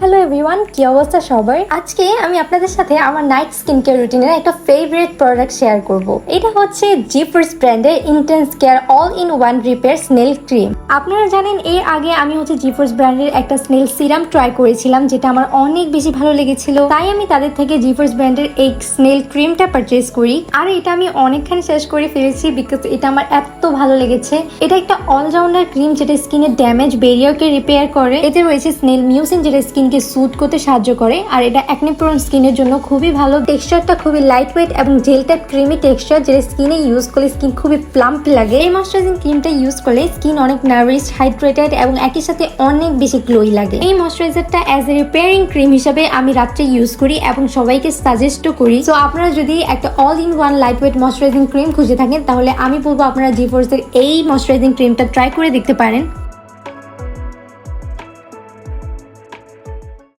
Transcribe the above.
Hello everyone, কি অবস্থা সবার? আজকে আমি আপনাদের সাথে আমার নাইট স্কিন কেয়ার রুটিনের একটা ফেভারিট প্রোডাক্ট শেয়ার করব। এটা হচ্ছে জিফোর্স ব্র্যান্ডের intense care all in one repair snail cream. আপনারা জানেন এর আগে আমি জিফোর্স ব্র্যান্ডের একটা স্নেল সিরাম ট্রাই করেছিলাম, যেটা আমার অনেক বেশি ভালো লেগেছিল। তাই আমি তাদের থেকে জিফোর্স ব্র্যান্ডের এই স্নেল ক্রিমটা পারচেজ করি। আর এটা আমি অনেকখানি শেষ করে ফেলেছি বিকজ এটা আমার এত ভালো লেগেছে। এটা একটা অলরাউন্ডার ক্রিম যেটা স্কিনের ড্যামেজ ব্যারিয়ারকে রিপেয়ার করে। এতে রয়েছে স্নেল মিউসিন যেটা স্কিনকে সুট করতে সাহায্য করে। আর এটা অ্যাকনে প্রোন স্কিনের জন্য খুবই ভালো। টেক্সচারটা খুবই লাইট ওয়েট এবং জেল টাইপ ক্রিমি টেক্সচার, যেটা স্কিনে ইউজ করলে স্কিন খুবই প্লাম্প লাগে। এই ময়শ্চারাইজিং ক্রিমটা ইউজ করলে স্কিন অনেক নারিশড, হাইড্রেটেড এবং একই সাথে অনেক বেশি গ্লোই লাগে। এই ময়শ্চারাইজারটা অ্যাজ এ রিপেয়ারিং ক্রিম হিসেবে আমি রাত্রে ইউজ করি এবং সবাইকে সাজেস্টও করি। সো আপনারা যদি একটা all in one light weight moisturising cream খুঁজে থাকেন, তাহলে আমি বলবো আপনারা জিফোর্সের এই ময়শ্চারাইজিং ক্রিমটা ট্রাই করে দেখতে পারেন।